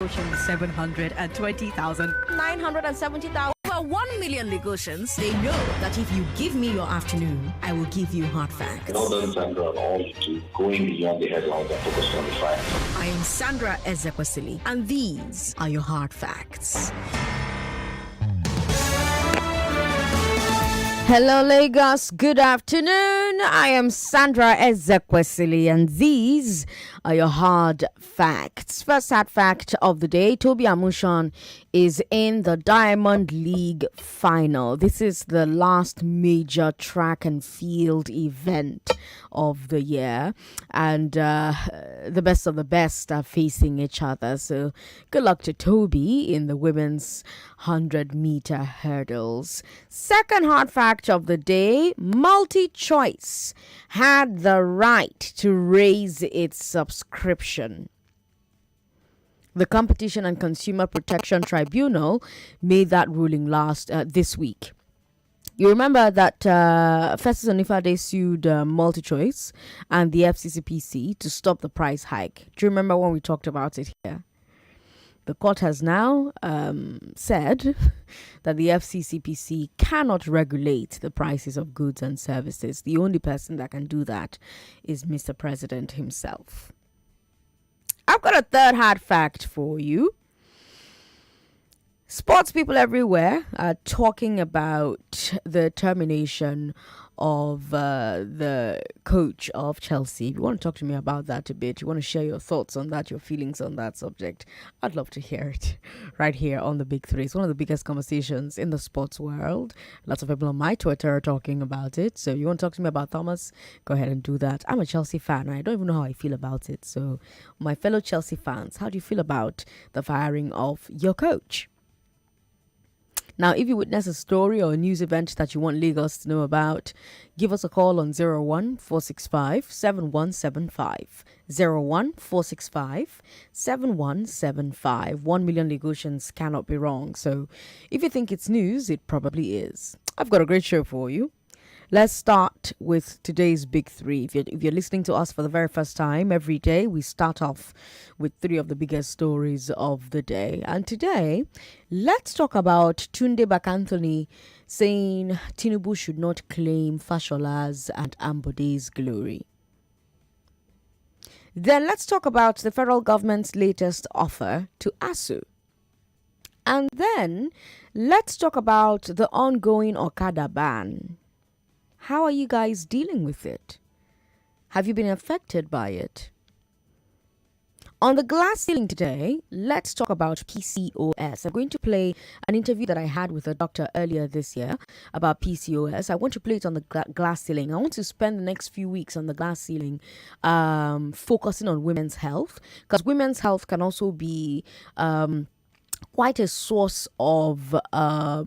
Lagosians 720,000. 970,000. Over 1 million Lagosians, they know that if you give me your afternoon, I will give you hard facts. Well done, Sandra, on all you do, going beyond the headlines and focusing on the facts. I am Sandra Ezekwesili, and these are your hard facts. Hello, Lagos. Good afternoon. I am Sandra Ezekwesili, and these are your hard facts. First hard fact of the day: Toby Amusan is in the Diamond League final. This is the last major track and field event of the year, and the best of the best are facing each other. So, good luck to Toby in the women's 100-meter hurdles. Second hard fact of the day: MultiChoice had the right to raise its subscription. The Competition and Consumer Protection Tribunal made that ruling this week. You remember that Festus Onifade sued MultiChoice and the FCCPC to stop the price hike. Do you remember when we talked about it here? The court has now said that the FCCPC cannot regulate the prices of goods and services. The only person that can do that is Mr. President himself. I've got a third hard fact for you. Sports people everywhere are talking about the termination of the coach of Chelsea. If you want to talk to me about that a bit, you want to share your thoughts on that, your feelings on that subject, I'd love to hear it right here on The Big Three. It's one of the biggest conversations in the sports world. Lots of people on my Twitter are talking about it. So if you want to talk to me about Thomas, go ahead and do that. I'm a Chelsea fan. I don't even know how I feel about it. So my fellow Chelsea fans, how do you feel about the firing of your coach? Now, if you witness a story or a news event that you want Lagos to know about, give us a call on 01465-7175. 01465-7175. 1 million Lagosians cannot be wrong. So if you think it's news, it probably is. I've got a great show for you. Let's start with today's big three. If you're listening to us for the very first time, every day we start off with three of the biggest stories of the day. And today, let's talk about Tunde Bank-Anthony saying Tinubu should not claim Fashola's and Ambode's glory. Then let's talk about the federal government's latest offer to ASUU. And then let's talk about the ongoing Okada ban. How are you guys dealing with it? Have you been affected by it? On the glass ceiling today, let's talk about PCOS. I'm going to play an interview that I had with a doctor earlier this year about PCOS. I want to play it on the glass ceiling. I want to spend the next few weeks on the glass ceiling focusing on women's health, because women's health can also be quite a source of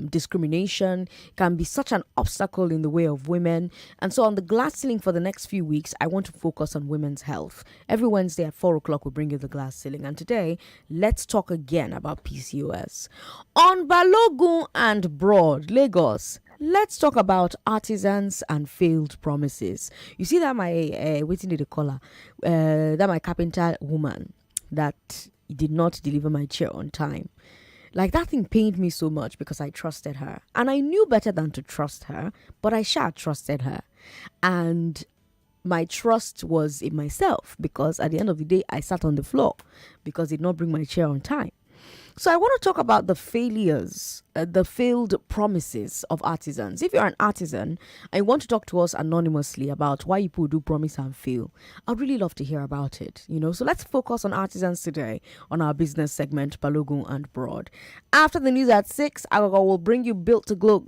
discrimination, can be such an obstacle in the way of women. And so on the glass ceiling for the next few weeks, I want to focus on women's health. Every Wednesday at 4 o'clock, we'll bring you the glass ceiling. And today, let's talk again about PCOS. On Balogun and Broad, Lagos, let's talk about artisans and failed promises. You see that my, waiting to the collar, that my carpenter woman that did not deliver my chair on time. Like, that thing pained me so much because I trusted her. And I knew better than to trust her, but I trusted her. And my trust was in myself, because at the end of the day, I sat on the floor because I did not bring my chair on time. So I want to talk about the failures, the failed promises of artisans. If you're an artisan and you want to talk to us anonymously about why people do promise and fail, I'd really love to hear about it. So let's focus on artisans today on our business segment, Balogun and Broad. After the news at 6, I will bring you Built to Go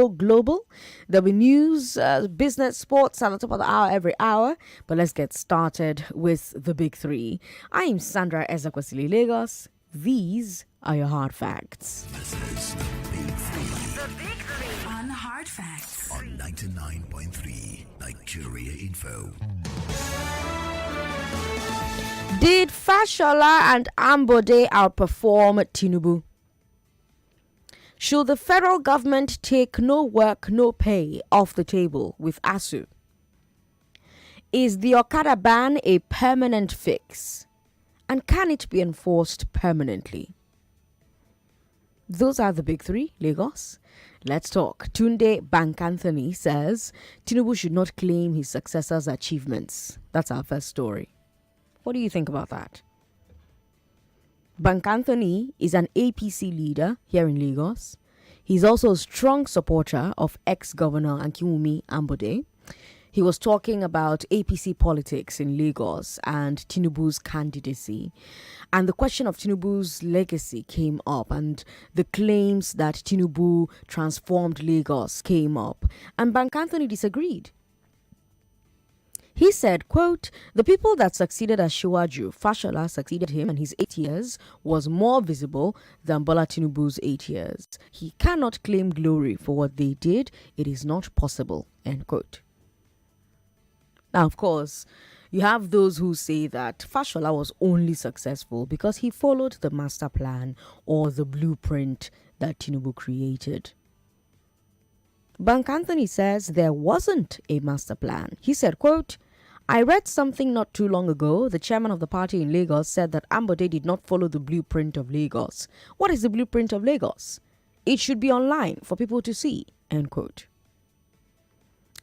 Global. There'll be news, business, sports at the top of the hour every hour. But let's get started with the big three. I am Sandra Ezekwesili, Lagos. These are your hard facts. This is the Big Three. The Big Three on Hard Facts on 99.3 Nigeria Info. Did Fashola and Ambode outperform Tinubu? Should the federal government take no work, no pay off the table with ASUU? Is the Okada ban a permanent fix? And can it be enforced permanently? Those are the big three, Lagos. Let's talk. Tunde Bank-Anthony says Tinubu should not claim his successor's achievements. That's our first story. What do you think about that? Bank-Anthony is an APC leader here in Lagos. He's also a strong supporter of ex-governor Ambode. He was talking about APC politics in Lagos and Tinubu's candidacy. And the question of Tinubu's legacy came up, and the claims that Tinubu transformed Lagos came up. And Bank-Anthony disagreed. He said, quote, "The people that succeeded Asiwaju, Fashola succeeded him, and his 8 years was more visible than Bola Tinubu's 8 years. He cannot claim glory for what they did. It is not possible," end quote. Now, of course, you have those who say that Fashola was only successful because he followed the master plan or the blueprint that Tinubu created. Bank-Anthony says there wasn't a master plan. He said, quote, "I read something not too long ago. The chairman of the party in Lagos said that Ambode did not follow the blueprint of Lagos. What is the blueprint of Lagos? It should be online for people to see," end quote.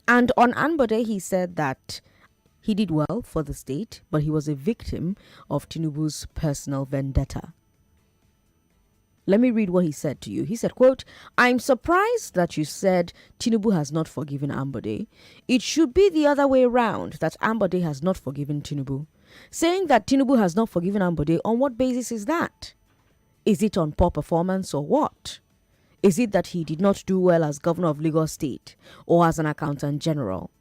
And on Ambode, he said that he did well for the state, but he was a victim of Tinubu's personal vendetta. Let me read what he said to you. He said, quote, "I'm surprised that you said Tinubu has not forgiven Ambode. It should be the other way around, that Ambode has not forgiven Tinubu. Saying that Tinubu has not forgiven Ambode, on what basis is that? Is it on poor performance or what? Is it that he did not do well as governor of Lagos State or as an accountant general?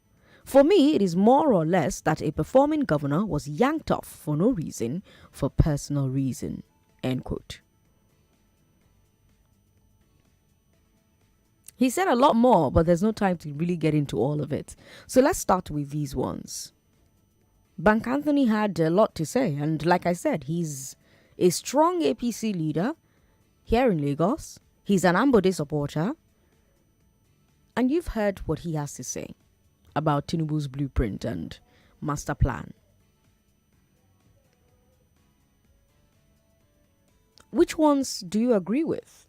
For me, it is more or less that a performing governor was yanked off for no reason, for personal reason," end quote. He said a lot more, but there's no time to really get into all of it. So let's start with these ones. Bank-Anthony had a lot to say, and like I said, he's a strong APC leader here in Lagos. He's an Ambode supporter. And you've heard what he has to say about Tinubu's blueprint and master plan. Which ones do you agree with?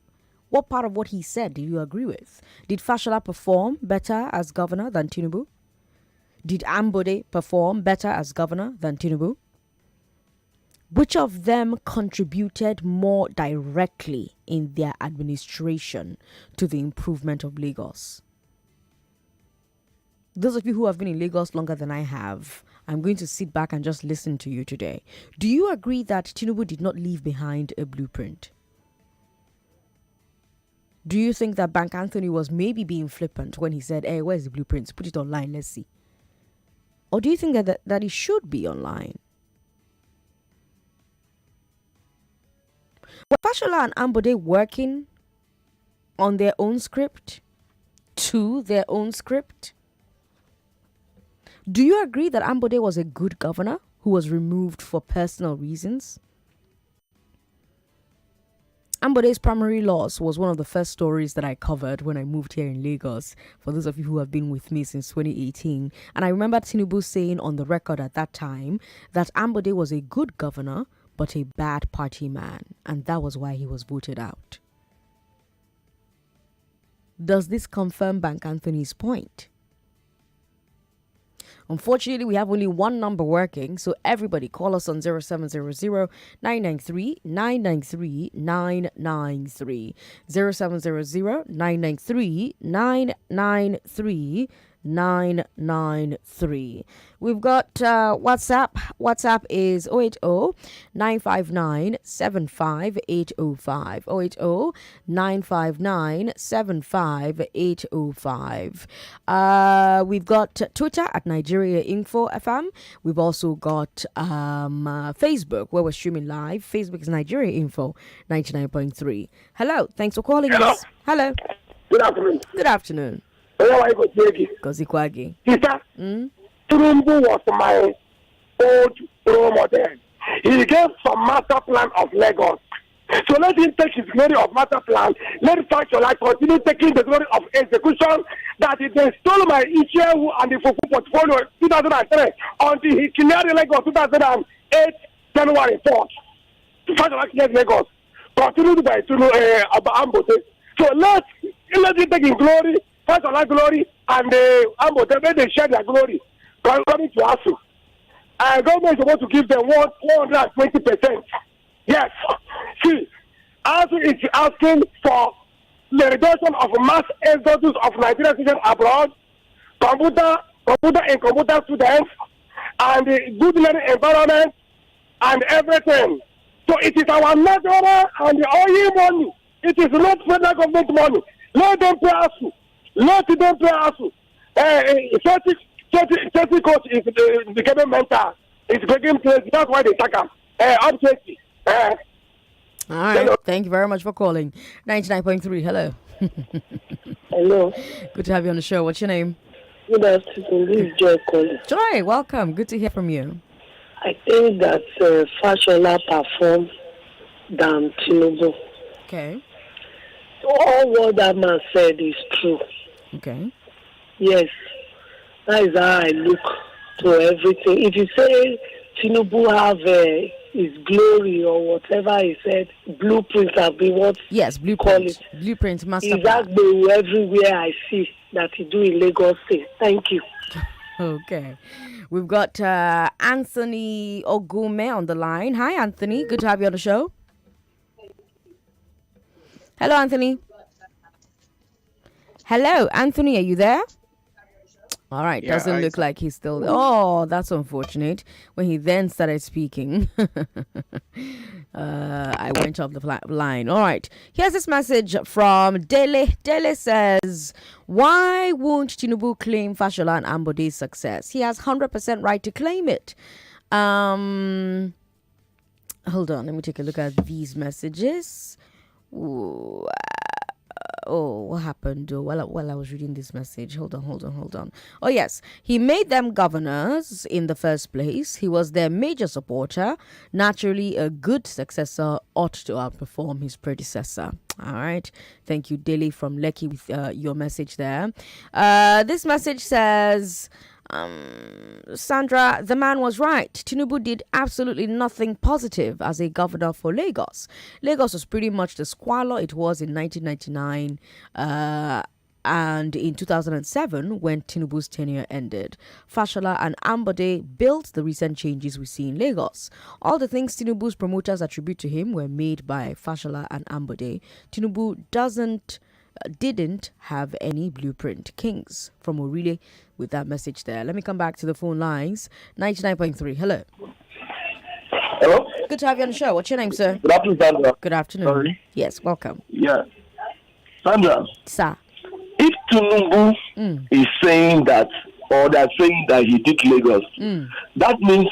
What part of what he said do you agree with? Did Fashola perform better as governor than Tinubu? Did Ambode perform better as governor than Tinubu? Which of them contributed more directly in their administration to the improvement of Lagos? Those of you who have been in Lagos longer than I have, I'm going to sit back and just listen to you today. Do you agree that Tinubu did not leave behind a blueprint? Do you think that Bank-Anthony was maybe being flippant when he said, "Hey, where's the blueprints? Put it online, let's see." Or do you think that it should be online? Were Fashola and Ambode working on their own script? To their own script? Do you agree that Ambode was a good governor who was removed for personal reasons? Ambode's primary loss was one of the first stories that I covered when I moved here in Lagos, for those of you who have been with me since 2018. And I remember Tinubu saying on the record at that time that Ambode was a good governor, but a bad party man, and that was why he was voted out. Does this confirm Bank-Anthony's point? Unfortunately, we have only one number working, so everybody call us on 0700 993 993 993. 0700 993 993 993. We've got WhatsApp. WhatsApp is 080 959 75805. 080 959 75805. We've got Twitter at Nigeria Info FM. We've also got Facebook where we're streaming live. Facebook is Nigeria Info 99.3. Hello. Thanks for calling us. Hello. Good afternoon. Good afternoon. Kozikwagi. Sister, Tinubu was my old role model. He gave some master plan of Lagos. So let him take his glory of master plan. Let Fashola continue taking the glory of execution that he then stole my Ichewu and the Fufu portfolio 2003 until he cleared Lagos 2008 January 4th. Fashola cleared Lagos. Continued by Ambode. So let's it take in glory, Fashola glory, and Ambode, when they share their glory, coming to ASUU. Government is supposed to give them 120%. Yes. See, ASUU is asking for the reduction of mass exodus of Nigerian citizens abroad, computer and computer students, and the good learning environment, and everything. So it is our national and the oil money. It is not federal government money. Let them pay ASUU. Let them pay ASUU. 30 coach is becoming mental. It's breaking place. That's why they attack him. I'm 20. All right. Hello. Thank you very much for calling. 99.3. Hello. Hello. Good to have you on the show. What's your name? Good afternoon. This is Joy calling. Joy, welcome. Good to hear from you. I think that Fashola performed than Tinubu. Okay. All what that man said is true. Okay. Yes. That is how I look to everything. If you say Tinubu have his glory or whatever he said, blueprints have been what? Yes, blueprint. Blueprint, master plan. Exactly everywhere I see that he do in Lagos State. Thank you. Okay. We've got Anthony Ogume on the line. Hi, Anthony. Good to have you on the show. Hello, Anthony. Hello, Anthony. Are you there? All right. Yeah, doesn't look like he's still there. Oh, that's unfortunate. When he then started speaking, I went off the line. All right. Here's this message from Dele. Dele says, why won't Tinubu claim Fashola and Ambode's success? He has 100% right to claim it. Hold on. Let me take a look at these messages. Ooh, what happened while I was reading this message? Hold on. Oh, yes. He made them governors in the first place. He was their major supporter. Naturally, a good successor ought to outperform his predecessor. All right. Thank you, Dilly from Lekki, with your message there. This message says... Sandra, the man was right. Tinubu did absolutely nothing positive as a governor for Lagos. Lagos was pretty much the squalor it was in 1999 and in 2007 when Tinubu's tenure ended. Fashola and Ambode built the recent changes we see in Lagos. All the things Tinubu's promoters attribute to him were made by Fashola and Ambode. Tinubu didn't have any blueprint. Kings from Orile with that message there. Let me come back to the phone lines. 99.3. Hello. Hello. Good to have you on the show. What's your name, sir? Good afternoon, Sandra. Good afternoon. Sorry. Yes, welcome. Yeah. Sandra. Sir. If Tinubu is saying that, or they're saying that he did Lagos, that means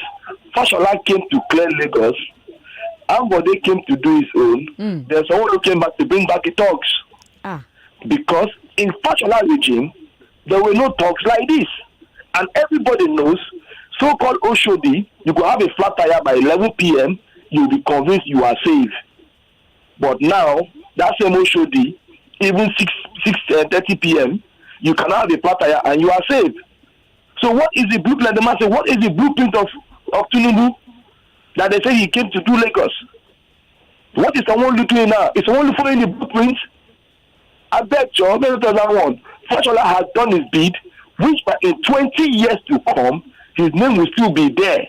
Fashola came to clear Lagos, Ambode came to do his own, there's someone who came back to bring back the talks. Because in Fashola regime, there were no talks like this. And everybody knows, so-called Oshodi, you could have a flat tire by 11 p.m., you'll be convinced you are safe. But now, that same Oshodi, even 6:30 p.m., you can have a flat tire and you are safe. So what is the blueprint? The man said, what is the blueprint of Tinubu that they say he came to do Lagos? What is someone doing now? Is someone following the blueprint? I beg you, one. Fashola has done his bid, which in 20 years to come, his name will still be there.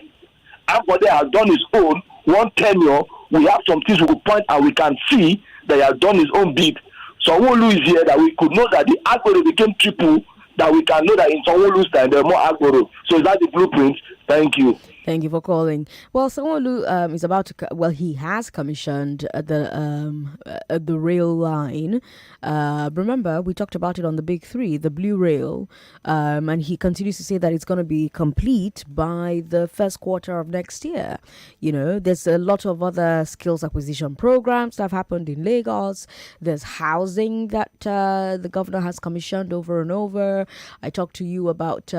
Ambode has done his own, one tenure. We have some things we could point and we can see that he has done his own bid. Sanwo-Olu is here that we could know that the Agboro became triple, that we can know that in Sanwo-Olu's time there are more Agboro. So is that the blueprint? Thank you. Thank you for calling. Well, Sanwo-Olu is about to. He has commissioned the rail line. Remember, we talked about it on the Big Three, the Blue Rail, and he continues to say that it's going to be complete by the first quarter of next year. You know, there's a lot of other skills acquisition programs that have happened in Lagos. There's housing that the governor has commissioned over and over. I talked to you about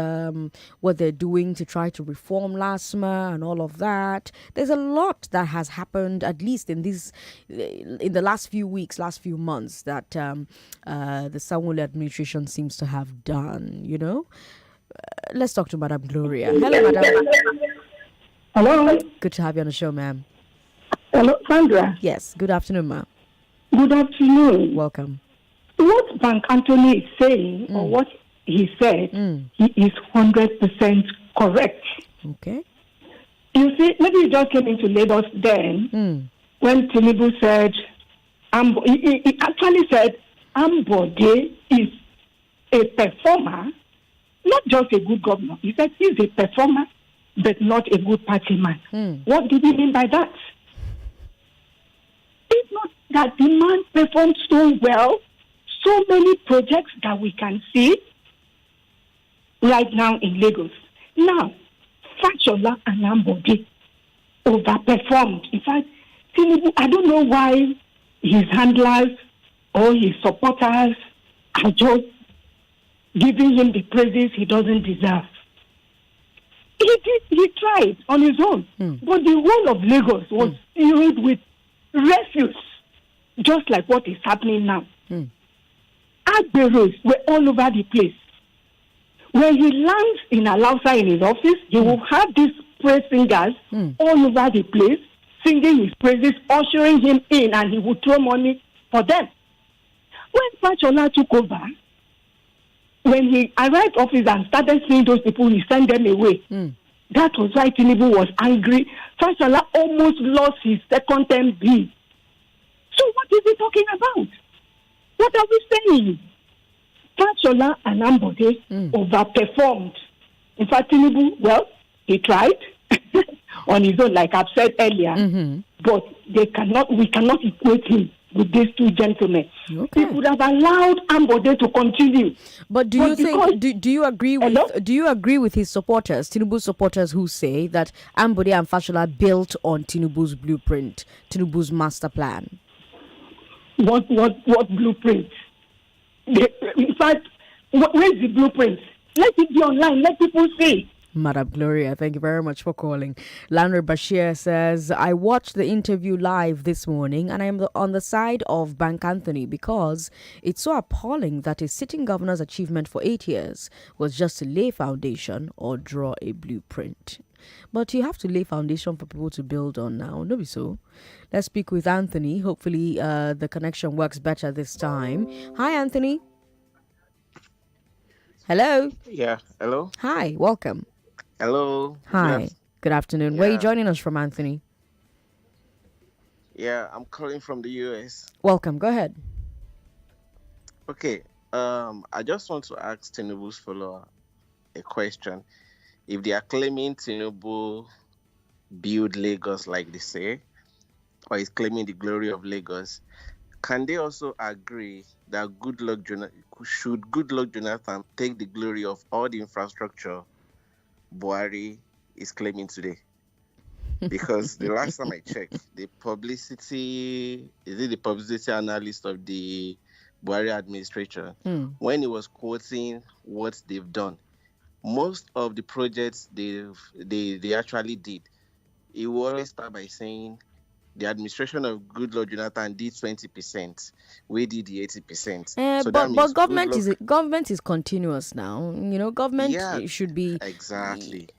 what they're doing to try to reform LASMA and all of that. There's a lot that has happened, at least in the last few weeks, last few months, that the Sanwo-Olu administration seems to have done. You know, let's talk to Madam Gloria. Hello, Madam. Hello? Good to have you on the show, ma'am. Hello, Sandra. Yes, good afternoon, ma'am. Good afternoon. Welcome. What Bank-Anthony is saying, or what he said, he is 100% correct. Okay. You see, maybe you just came into Lagos then, when Tinubu said, he actually said, Ambode is a performer, not just a good governor. He said he's a performer, but not a good party man. What did he mean by that? It's not that the man performed so well, so many projects that we can see right now in Lagos. Now, Fashola and Ambode overperformed. In fact, Tinubu, I don't know why his handlers or his supporters are just giving him the praises he doesn't deserve. He tried on his own, but the whole of Lagos was filled with refuse, just like what is happening now. Agberos were all over the place. When he lands in Alausa in his office, he will have these praise singers all over the place, singing his praises, ushering him in, and he would throw money for them. When Fashola took over, when he arrived office and started seeing those people, he sent them away. That was why Tinubu was angry. Fashola almost lost his second term bid. So what is he talking about? What are we saying? Fashola and Ambode overperformed. In fact, Tinubu, well, he tried on his own, like I've said earlier, but we cannot equate him with these two gentlemen. Okay. He would have allowed Ambode to continue. But do you agree with his supporters, Tinubu's supporters, who say that Ambode and Fashola built on Tinubu's blueprint, Tinubu's master plan? What blueprint? In fact, where's the blueprint? Let it be online. Let people see. Madam Gloria, thank you very much for calling. Lanre Bashir says, I watched the interview live this morning and I am on the side of Bank-Anthony because it's so appalling that a sitting governor's achievement for 8 years was just to lay foundation or draw a blueprint. But you have to lay foundation for people to build on now. No be so. Let's speak with Anthony. Hopefully the connection works better this time. Hi, Anthony. Hello. Yeah, hello. Hi, welcome. Hello. Hi. Good afternoon. Yeah. Where are you joining us from, Anthony? Yeah, I'm calling from the US. Welcome. Go ahead. Okay. I just want to ask Tinubu's follower a question. If they are claiming Tinubu build Lagos like they say, or is claiming the glory of Lagos, can they also agree that Goodluck Jonathan take the glory of all the infrastructure Buhari is claiming today? Because the last time I checked, the publicity analyst of the Buhari administration, when he was quoting what they've done, most of the projects they actually did, he will always start by saying the administration of Goodluck Jonathan did 20%. We did the 80%. So but government is continuous now. You know, government should be exactly.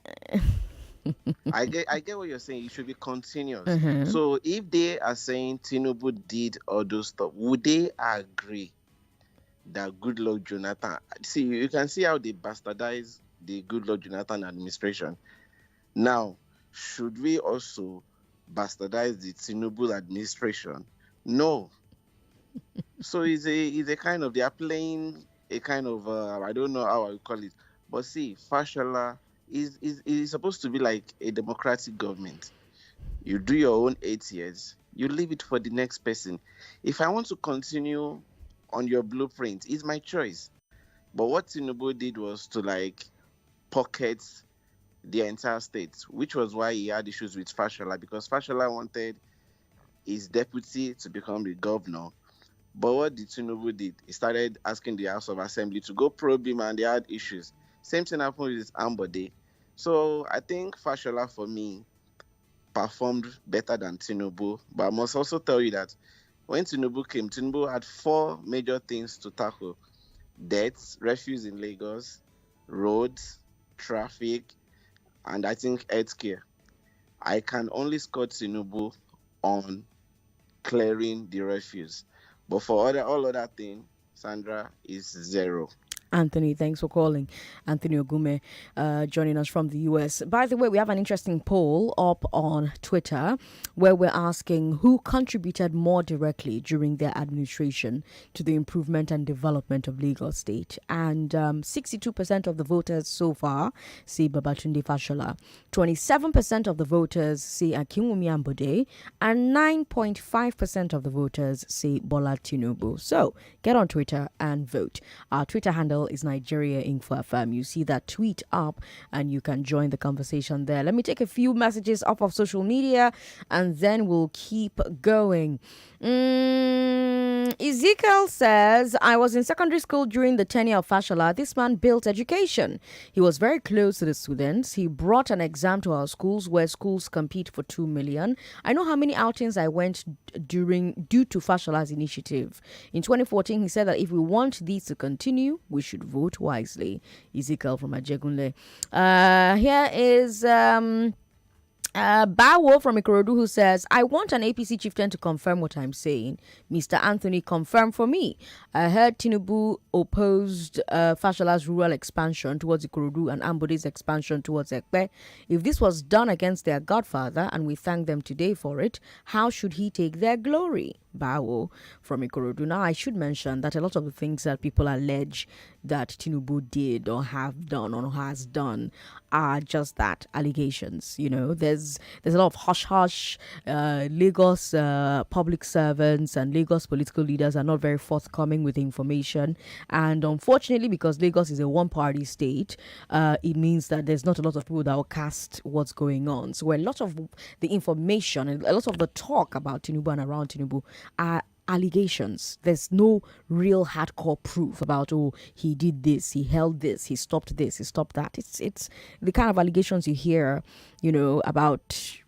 I get what you're saying. It should be continuous. So if they are saying Tinubu did all those stuff, would they agree that Goodluck Jonathan? See, you can see how they bastardize the Goodluck Jonathan administration. Now, should we also bastardize the Tinubu administration? No. So it's a kind of, they are playing a kind of I don't know how I would call it, but see, Fashola is supposed to be like a democratic government. You do your own 8 years, you leave it for the next person. If I want to continue on your blueprint, it's my choice. But what Tinubu did was to pocket the entire state, which was why he had issues with Fashola, because Fashola wanted his deputy to become the governor. But what did Tinubu did? He started asking the House of Assembly to go probe him, and they had issues. Same thing happened with Ambode. So I think Fashola, for me, performed better than Tinubu. But I must also tell you that when Tinubu came, Tinubu had 4 major things to tackle: deaths, refuse in Lagos, roads, traffic, and I think healthcare. I can only score Tinubu on clearing the refuse. But for all other things, Sandra is 0. Anthony, thanks for calling. Anthony Ogume joining us from the US. By the way, we have an interesting poll up on Twitter where we're asking who contributed more directly during their administration to the improvement and development of Lagos State. And 62% of the voters so far say Babatunde Fashola, 27% of the voters say Akinwumi Ambode, and 9.5% of the voters say Bola Tinubu. So get on Twitter and vote. Our Twitter handle is Nigeria Info FM. You see that tweet up and you can join the conversation there. Let me take a few messages off of social media and then we'll keep going. Ezekiel says, I was in secondary school during the tenure of Fashola. This man built education. He was very close to the students. He brought an exam to our schools where schools compete for 2 million. I know how many outings I went due to Fashola's initiative. In 2014, he said that if we want these to continue, we should vote wisely. Ezekiel from Ajegunle. Here is Bawo from Ikorodu who says, I want an APC chieftain to confirm what I'm saying. Mr. Anthony, confirm for me. I heard Tinubu opposed Fashola's rural expansion towards Ikorodu and Ambode's expansion towards Ekpe. If this was done against their godfather and we thank them today for it, how should he take their glory? Bawo from Ikorodu. Now, I should mention that a lot of the things that people allege that Tinubu did or have done or has done are just that, allegations. You know, there's a lot of hush-hush. Lagos public servants and Lagos political leaders are not very forthcoming with information. And unfortunately, because Lagos is a one-party state, it means that there's not a lot of people that will cast what's going on. So a lot of the information and a lot of the talk about Tinubu and around Tinubu are allegations. There's no real hardcore proof about, oh, he did this, he held this, he stopped this, he stopped that. It's the kind of allegations you hear, you know, about.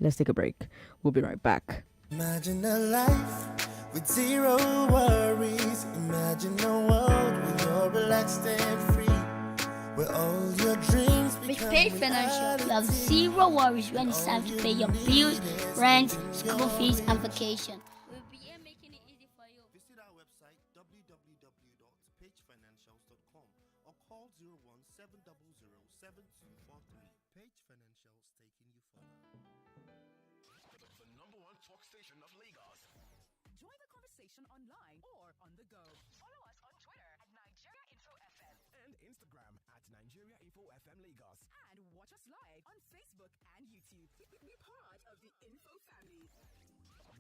Let's take a break. We'll be right back. Imagine a life with zero worries. Imagine a world where you're relaxed and free, where all your dreams With Pay Financial, you have zero worries when it's time to pay your bills, rent, school fees, and vacation. We'll be here making it easy for you. Visit our website www.pagefinancials.com or call 017007243. Page Financials, taking you further. The number one talk station of Lagos. Join the conversation online or on the go. Follow us on Twitter at Nigeria Info FM And Instagram at Nigeria Info FM Lagos. and watch us live on Facebook and YouTube. Be part of the Info family.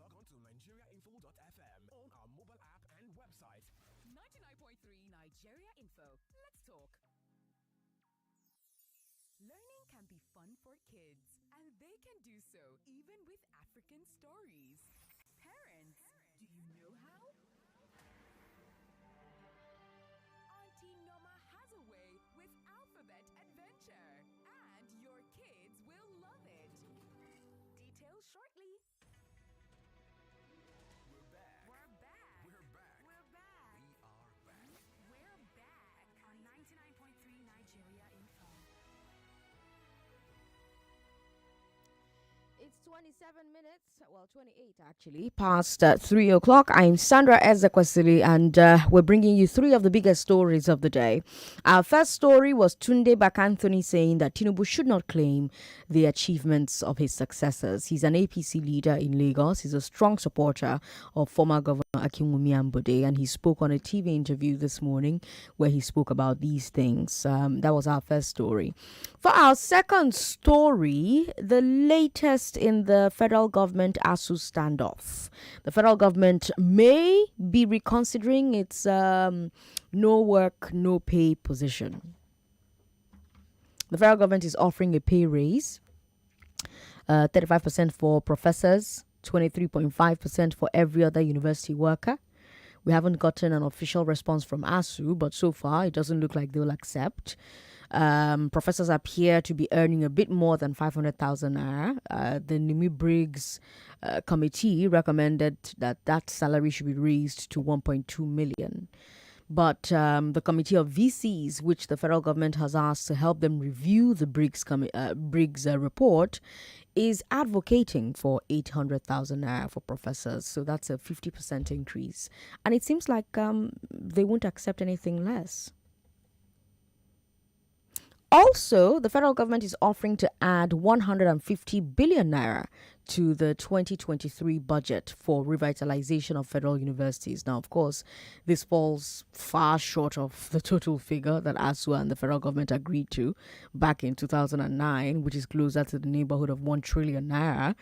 Log on to nigeriainfo.fm on our mobile app and website. 99.3 Nigeria Info. Let's talk. Learning can be fun for kids, and they can do so even with African stories. Parents, do you know how? Auntie Noma has a way with alphabet adventure, and your kids will love it. Details shortly. We're back. We're back. We're back. We're back. We are back. We're back on 99.3 Nigeria Info. It's 27 minutes, well, 28 actually, past 3 o'clock. I'm Sandra Ezekwesili, and we're bringing you three of the biggest stories of the day. Our first story was Tunde Bank-Anthony saying that Tinubu should not claim the achievements of his successors. He's an APC leader in Lagos. He's a strong supporter of former Governor Akinwumi Ambode, and he spoke on a TV interview this morning where he spoke about these things. That was our first story. For our second story, the latest in the federal government ASUU standoff. The federal government may be reconsidering its no work, no pay position. The federal government is offering a pay raise, 35% for professors, 23.5% for every other university worker. We haven't gotten an official response from ASUU, but so far it doesn't look like they'll accept. Professors appear to be earning a bit more than 500,000 naira. The Nimi Briggs committee recommended that salary should be raised to 1.2 million. But the committee of VCs, which the federal government has asked to help them review the Briggs report, is advocating for 800,000 naira for professors. So that's a 50% increase. And it seems like they won't accept anything less. Also, the federal government is offering to add 150 billion naira to the 2023 budget for revitalization of federal universities. Now, of course, this falls far short of the total figure that ASUU and the federal government agreed to back in 2009, which is closer to the neighborhood of 1 trillion naira.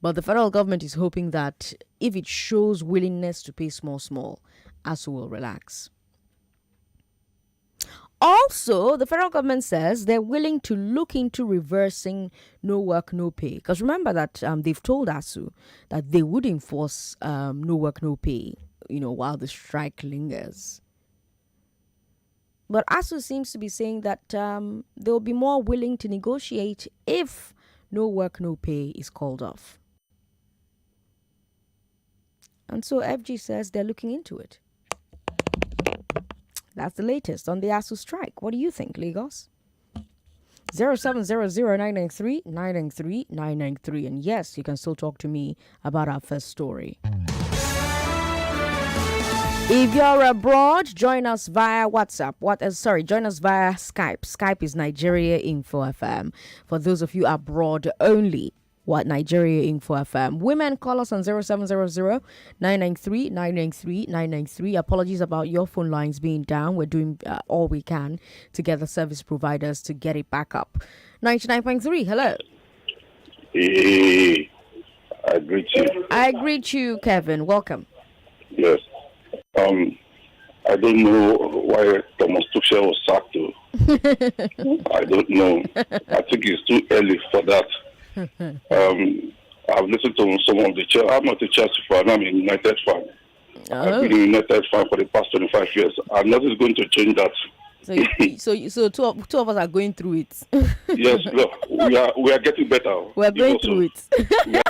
But the federal government is hoping that if it shows willingness to pay small, ASUU will relax. Also, the federal government says they're willing to look into reversing no work, no pay. Because remember that they've told ASUU that they would enforce no work, no pay, while the strike lingers. But ASUU seems to be saying that they'll be more willing to negotiate if no work, no pay is called off. And so FG says they're looking into it. That's the latest on the ASUU strike. What do you think, Lagos? 0700-993-993-993. And yes, you can still talk to me about our first story. If you're abroad, join us via WhatsApp. Join us via Skype. Skype is Nigeria Info FM. For those of you abroad only, what Nigeria Info FM. Women, call us on 0700-993-993-993. Apologies about your phone lines being down. We're doing all we can to get the service providers to get it back up. 99.3, hello. Hey, I greet you. I greet you, Kevin. Welcome. Yes. I don't know why Thomas Tuchel was sacked. I don't know. I think it's too early for that. I've listened to some of the Chelsea. I'm not a Chelsea fan. I'm a United fan. I've been a United fan for the past 25 years. And nothing's going to change that. So two of us are going through it. Yes, look, we are getting better. We're going through it. We are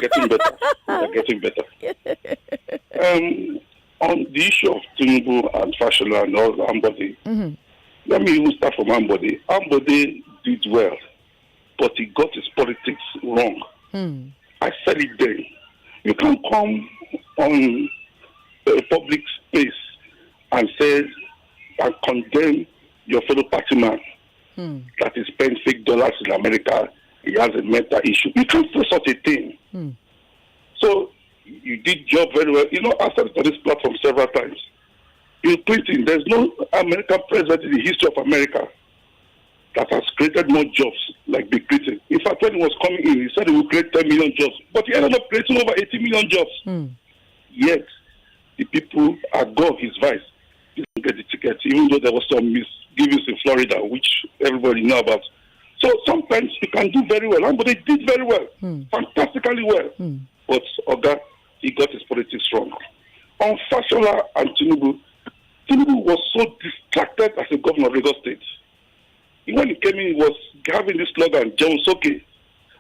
getting better. On the issue of Tinubu and Fashola and all Ambode, let me even start from Ambode. Ambode did well, but he got his politics wrong. I said it then. You can't come on a public space and say and condemn your fellow party man that is spent fake dollars in America. He has a mental issue. You can't say such a thing. So you did job very well. I said on this platform several times. Bill Clinton, there's no American president in the history of America that has created more jobs like Bill Clinton. In fact, when he was coming in, he said he would create 10 million jobs. But he ended up creating over 80 million jobs. Yet, the people outgo his vice. He didn't get the ticket, even though there was some misgivings in Florida, which everybody know about. So sometimes you can do very well. But they did very well, fantastically well. But Okada, he got his politics wrong. On Fashola and Tinubu was so distracted as a governor of Lagos State. When he came in, he was having this slogan, John Soke.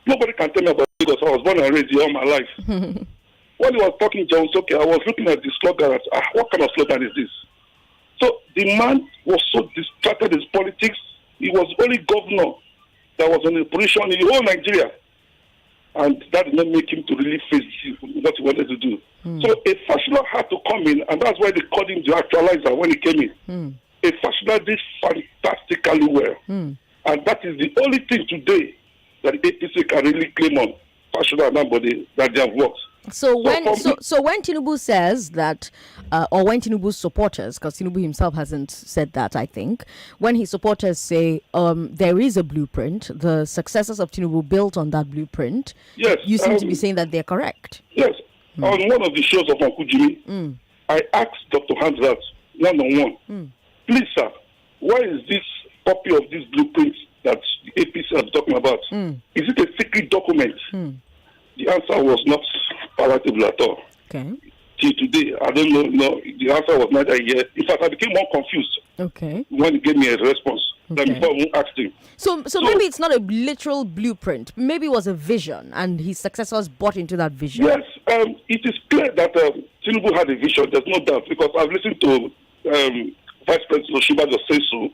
Nobody can tell me about Lagos. I was born and raised here all my life. When he was talking John Soke, I was looking at the slogan. What kind of slogan is this? So the man was so distracted in his politics. He was the only governor that was in a position in the whole Nigeria. And that did not make him to really face what he wanted to do. So a Fashola had to come in, and that's why they called him the actualizer when he came in. A Fashola did fantastically well. And that is the only thing today that the APC can really claim on, Fashola and Ambode, that they have worked. So when Tinubu says that, or when Tinubu's supporters, because Tinubu himself hasn't said that, I think, when his supporters say there is a blueprint, the successors of Tinubu built on that blueprint, yes, you seem to be saying that they're correct. Yes. On one of the shows of Uncle Jimmy, I asked Dr. Hamzat one-on-one, please, sir, why is this copy of this blueprint that the APC is talking about? Is it a secret document? The answer was not palatable at all. Okay. Till today, I don't know. No, the answer was neither here. In fact, I became more confused. Okay. When he gave me a response than before I asked him. So maybe it's not a literal blueprint. Maybe it was a vision, and his successors bought into that vision. Yes, it is clear that Tinubu had a vision. There's no doubt, because I've listened to Vice President Oshibajo say so.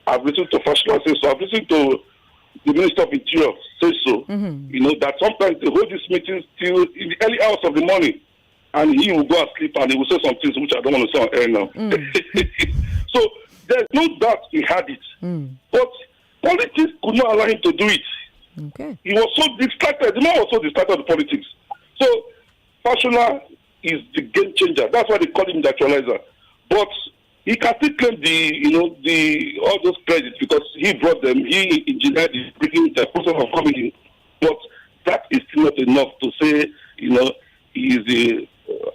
I've listened to Fashola say so. I've listened to the Minister of Interior says so. You know, that sometimes they hold these meetings till in the early hours of the morning, and he will go and sleep and he will say some things which I don't want to say on air now. So there's no doubt he had it. But politics could not allow him to do it. Okay. He was so distracted. The man was so distracted with politics. So Fashola is the game changer. That's why they call him the actualizer. But he can still claim all those credits because he brought them. He engineered the process of coming in. But that is still not enough to say, he is the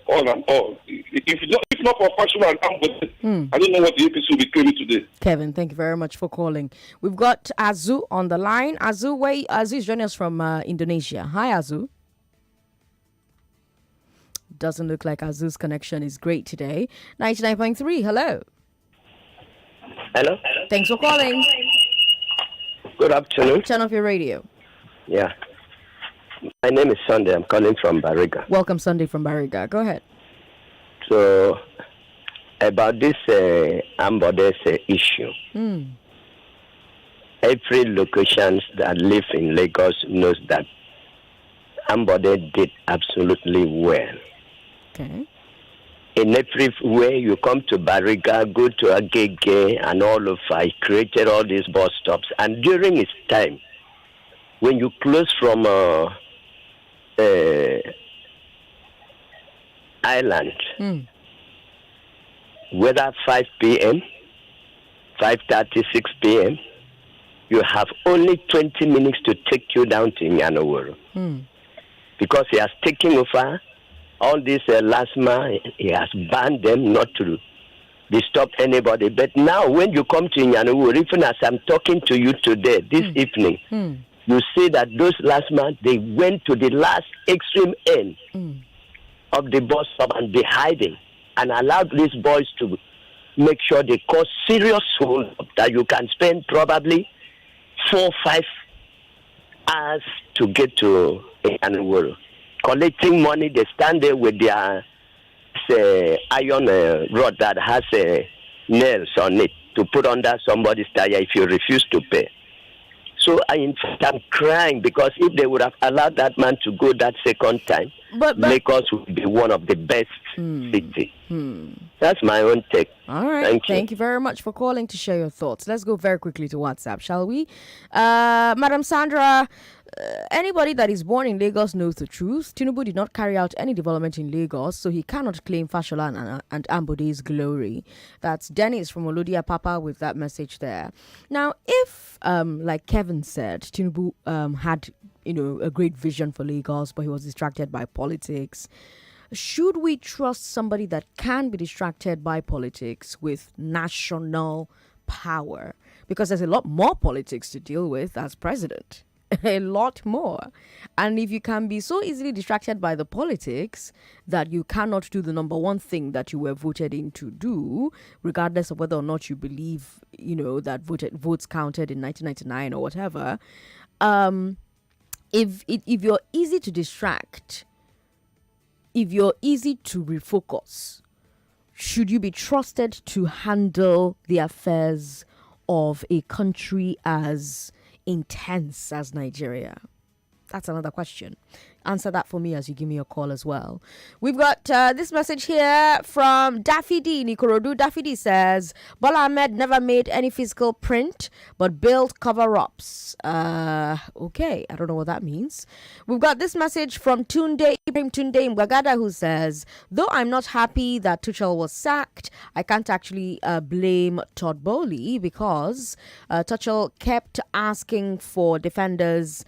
all and all. If not for Fashola and Ambode, I don't know what the APC will be claiming today. Kevin, thank you very much for calling. We've got ASUU on the line. ASUU is joining us from Indonesia. Hi, ASUU. Doesn't look like ASUU's connection is great today. 99.3, hello. Hello. Thanks for calling. Good afternoon. Turn off your radio. Yeah. My name is Sunday. I'm calling from Bariga. Welcome, Sunday from Bariga. Go ahead. So, about this Ambode issue, every location that live in Lagos knows that Ambode did absolutely well. Okay. In every way, you come to Bariga, go to Agege, and all of I created all these bus stops. And during his time, when you close from Island, whether 5 p.m., 5:30, 6 p.m., you have only 20 minutes to take you down to Nyanoworo. Because he has taken over all these last man, he has banned them not to disturb anybody. But now when you come to Nyanoworo, even as I'm talking to you today, this evening, you see that those last man, they went to the last extreme end of the bus stop and be hiding and allowed these boys to make sure they cause serious hold up that you can spend probably 4-5 hours to get to Nyanoworo. Collecting money, they stand there with their iron rod that has nails on it to put under somebody's tire if you refuse to pay. So I'm crying because if they would have allowed that man to go that second time, Lagos would be one of the best cities. That's my own take. All right. Thank you very much for calling to share your thoughts. Let's go very quickly to WhatsApp, shall we? Madam Sandra, anybody that is born in Lagos knows the truth. Tinubu did not carry out any development in Lagos, so he cannot claim Fashola and Ambode's glory. That's Dennis from Olodia Papa with that message there. Now, if, like Kevin said, Tinubu had a great vision for Lagos, but he was distracted by politics, should we trust somebody that can be distracted by politics with national power? Because there's a lot more politics to deal with as president. A lot more. And if you can be so easily distracted by the politics that you cannot do the number one thing that you were voted in to do, regardless of whether or not you believe, that votes counted in 1999 or whatever, if you're easy to distract, if you're easy to refocus, should you be trusted to handle the affairs of a country as intense as Nigeria? That's another question. Answer that for me as you give me a call as well. We've got this message here from Daffy D. Nikorodu. Daffy D says, Bola Ahmed never made any physical print, but built cover-ups. Okay, I don't know what that means. We've got this message from Tunde Mbagada, who says, though I'm not happy that Tuchel was sacked, I can't actually blame Todd Bowley because Tuchel kept asking for defenders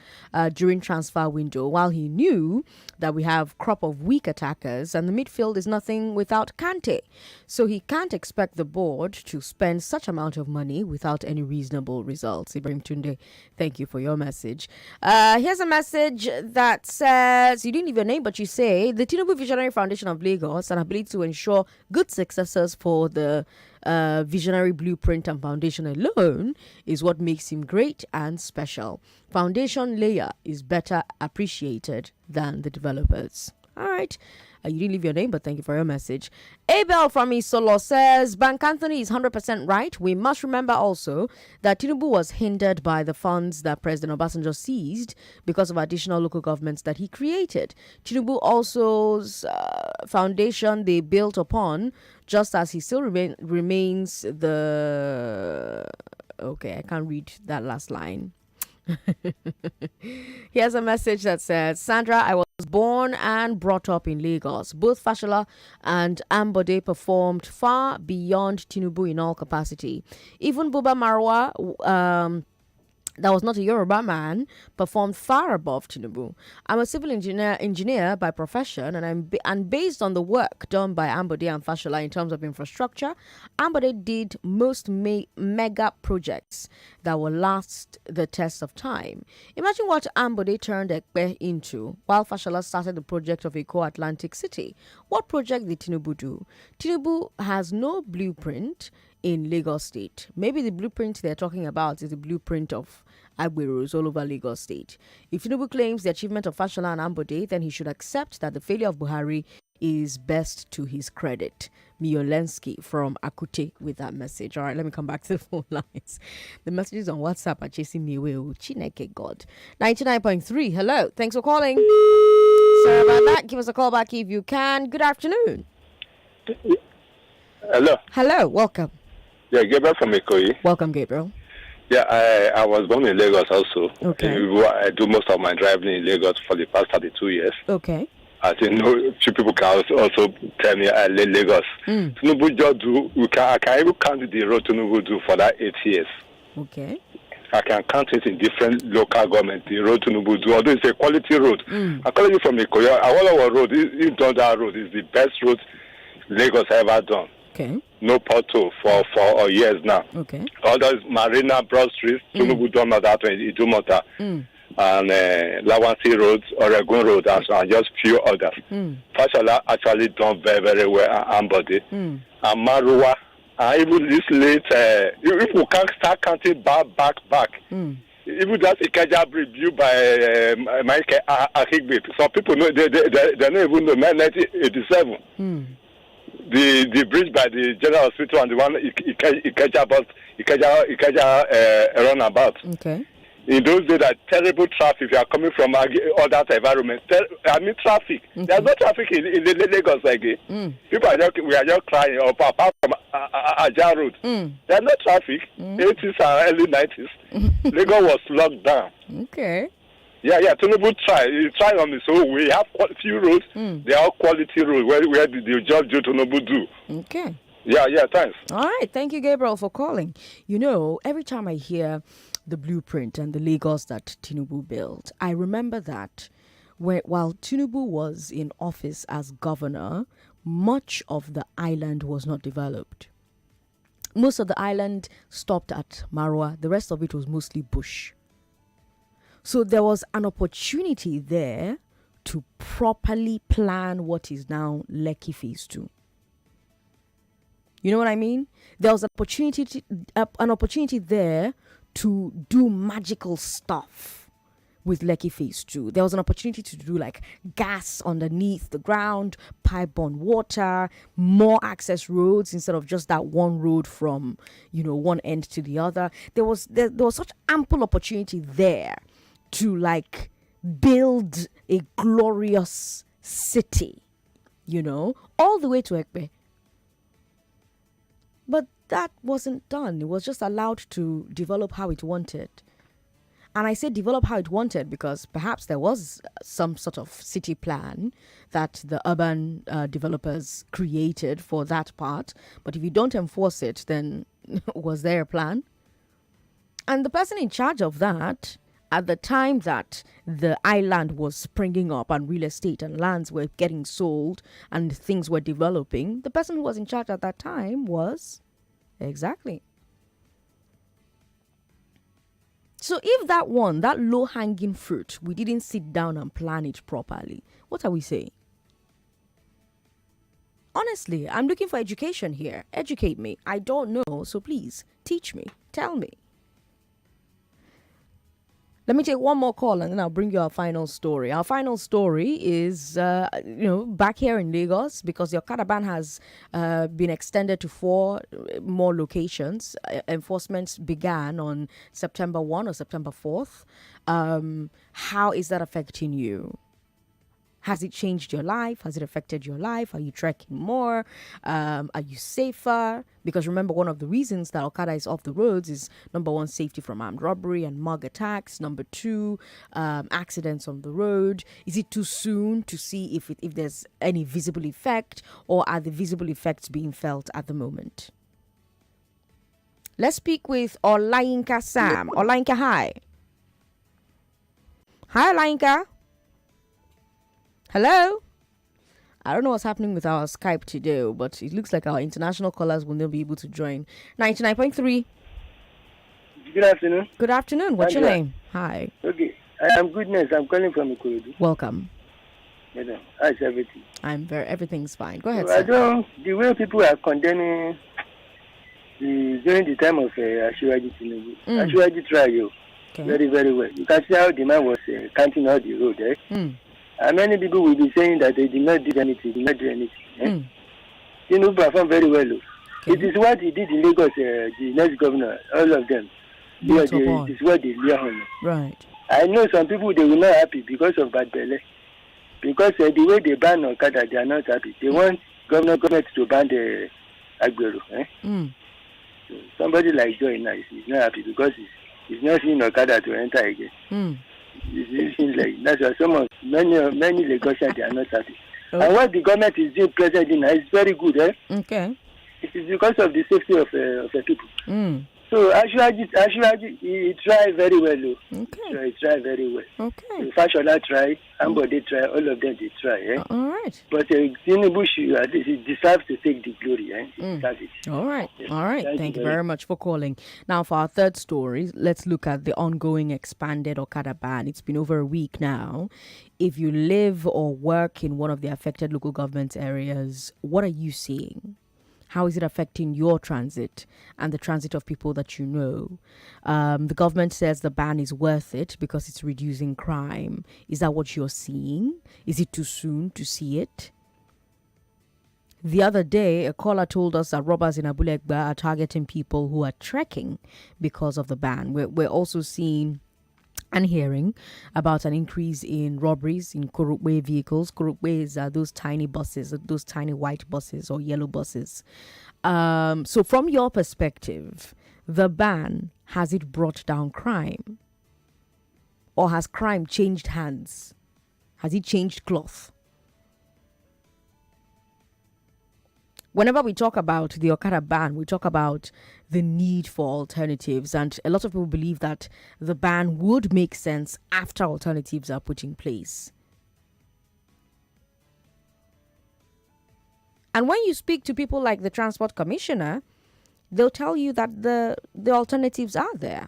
during transfer window while he knew that we have crop of weak attackers and the midfield is nothing without Kante. So he can't expect the board to spend such amount of money without any reasonable results. Ibrahim Tunde, thank you for your message. Here's a message that says, you didn't leave your name, but you say, the Tinubu Visionary Foundation of Lagos and ability to ensure good successors for the visionary blueprint and foundation alone is what makes him great and special. Foundation layer is better appreciated than the developers. All right. You didn't leave your name, but thank you for your message. Abel from Isolo says, Bank-Anthony is 100% right. We must remember also that Tinubu was hindered by the funds that President Obasanjo seized because of additional local governments that he created. Tinubu also's foundation they built upon, just as he still remains the... Okay, I can't read that last line. Here's a message that says, Sandra, I was born and brought up in Lagos. Both Fashola and Ambode performed far beyond Tinubu in all capacity. Even Buba Marwa, that was not a Yoruba man, performed far above Tinubu. I'm a civil engineer by profession, and based on the work done by Ambode and Fashola in terms of infrastructure, Ambode did most mega projects that will last the test of time. Imagine what Ambode turned Ekpe into while Fashola started the project of Eko Atlantic City. What project did Tinubu do? Tinubu has no blueprint in Lagos State. Maybe the blueprint they're talking about is the blueprint of Agberos all over Lagos State. If Tinubu claims the achievement of Fashola and Ambode, then he should accept that the failure of Buhari is best to his credit. Miolensky from Akute with that message. All right, let me come back to the phone lines. The messages on WhatsApp are chasing me away. Chineke God. 99.3. Hello. Thanks for calling. Sorry about that. Give us a call back if you can. Good afternoon. Hello. Hello. Welcome. Yeah, Gabriel from Ikoyi. Welcome, Gabriel. Yeah, I was born in Lagos also. Okay. I do most of my driving in Lagos for the past 32 years. Okay. I think few people can also tell me I live Lagos. Tinubu just do, I can even count the road Tinubu do for that 8 years. Okay. I can count it in different local government, the road Tinubu do, although it's a quality road. I'm calling you from Ikoyi. Our road, he's done that road. It's the best road Lagos ever done. Okay. No pothole for years now. Okay. All those Marina, Broad Street, Tinubu done that one, Idumota, and Lawansi Road, Oregon Road, and just few others. Fashola actually done very, very well, Ambode. And Marua, and even this late, if we can't start counting back. Even that Ikeja Bridge built by Mike Akigbe. Some people know, they don't even know, 1987. The bridge by the General Hospital and the one Ikeja runabout. Okay. In those days, that terrible traffic. If you are coming from all that environment, traffic. There's no traffic in Lagos again. People we are just crying. Apart from Aja Road, there's no traffic. 80s and early 90s, Lagos was locked down. Okay. Yeah, Tinubu he tried on this. So we have few roads. They are quality roads where the job do Tinubu do. Okay. Yeah, thanks. All right, thank you, Gabriel, for calling. You know, every time I hear the blueprint and the Lagos that Tinubu built, I remember that while Tinubu was in office as governor, much of the island was not developed. Most of the island stopped at Marwa. The rest of it was mostly bush. So there was an opportunity there to properly plan what is now Lekki Phase 2. You know what I mean? There was an opportunity there to do magical stuff with Lekki Phase 2. There was an opportunity to do like gas underneath the ground, pipe-borne water, more access roads instead of just that one road from, one end to the other. There was such ample opportunity there to like build a glorious city, all the way to Ekpe. But that wasn't done. It was just allowed to develop how it wanted. And I say develop how it wanted because perhaps there was some sort of city plan that the urban developers created for that part. But if you don't enforce it, then was there a plan? And the person in charge of that, at the time that the island was springing up and real estate and lands were getting sold and things were developing, the person who was in charge at that time was... Exactly. So if that low-hanging fruit, we didn't sit down and plan it properly, what are we saying? Honestly, I'm looking for education here. Educate me. I don't know, so please teach me. Tell me. Let me take one more call and then I'll bring you our final story. Our final story is, back here in Lagos, because the Okada ban has been extended to 4 more locations. Enforcement began on September 1 or September 4th. How is that affecting you? Has it changed your life? Has it affected your life? Are you trekking more? Are you safer? Because remember, one of the reasons that Okada is off the roads is, number 1, safety from armed robbery and mug attacks. Number 2, accidents on the road. Is it too soon to see if there's any visible effect, or are the visible effects being felt at the moment? Let's speak with Olayinka Sam. Olayinka, hi. Hi, Olayinka. Hello? I don't know what's happening with our Skype today, but it looks like our international callers will not be able to join. 99.3. Good afternoon. Good afternoon. What's your name? Hi. Okay. I am Goodness. I'm calling from Ikorodu. Welcome. Madam, how's everything? Everything's fine. Go ahead, sir. The way people are condemning during the time of ASUU Tinubu. ASUU trial, very, very well. You can see how the man was counting out the road, And many people will be saying that they did not do anything. Tinubu performed very well. It is what he did in Lagos, the next governor, all of them. It is what they learn on. Right. I know some people, they will not happy because of bad belly. Because the way they ban Okada, they are not happy. They want government to ban the Agbero. So somebody like Joy now is not happy because he's not seeing Okada to enter again. It seems like that's why many Lagosians, they are not happy. And what the government is doing presently is very good. Okay. It is because of the safety of the people. So ASUU, he tried very well. Okay. He tried very well. Okay. Fashola try, Ambode try, all of them they try. All right. But Tinubu, at least he deserves to take the glory. All right. All right. Thank you very much for calling. Now, for our third story, let's look at the ongoing expanded Okada ban. It's been over a week now. If you live or work in one of the affected local government areas, what are you seeing? How is it affecting your transit and the transit of people that you know? The government says the ban is worth it because it's reducing crime. Is that what you're seeing? Is it too soon to see it? The other day, a caller told us that robbers in Abule Egba are targeting people who are trekking because of the ban. We're also seeing and hearing about an increase in robberies in Kurukwe vehicles. Kurukwe are those tiny buses, those tiny white buses or yellow buses. So from your perspective, the ban, has it brought down crime? Or has crime changed hands? Has it changed cloth? Whenever we talk about the Okada ban, we talk about the need for alternatives. And a lot of people believe that the ban would make sense after alternatives are put in place. And when you speak to people like the Transport Commissioner, they'll tell you that the alternatives are there.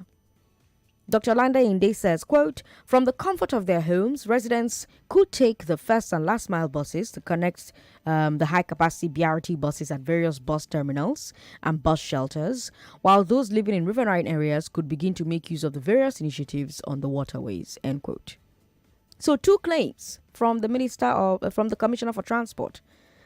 Dr. Landa Inde says, quote, from the comfort of their homes, residents could take the first and last mile buses to connect the high-capacity BRT buses at various bus terminals and bus shelters, while those living in riverine areas could begin to make use of the various initiatives on the waterways, end quote. So 2 claims from the from the Commissioner for Transport.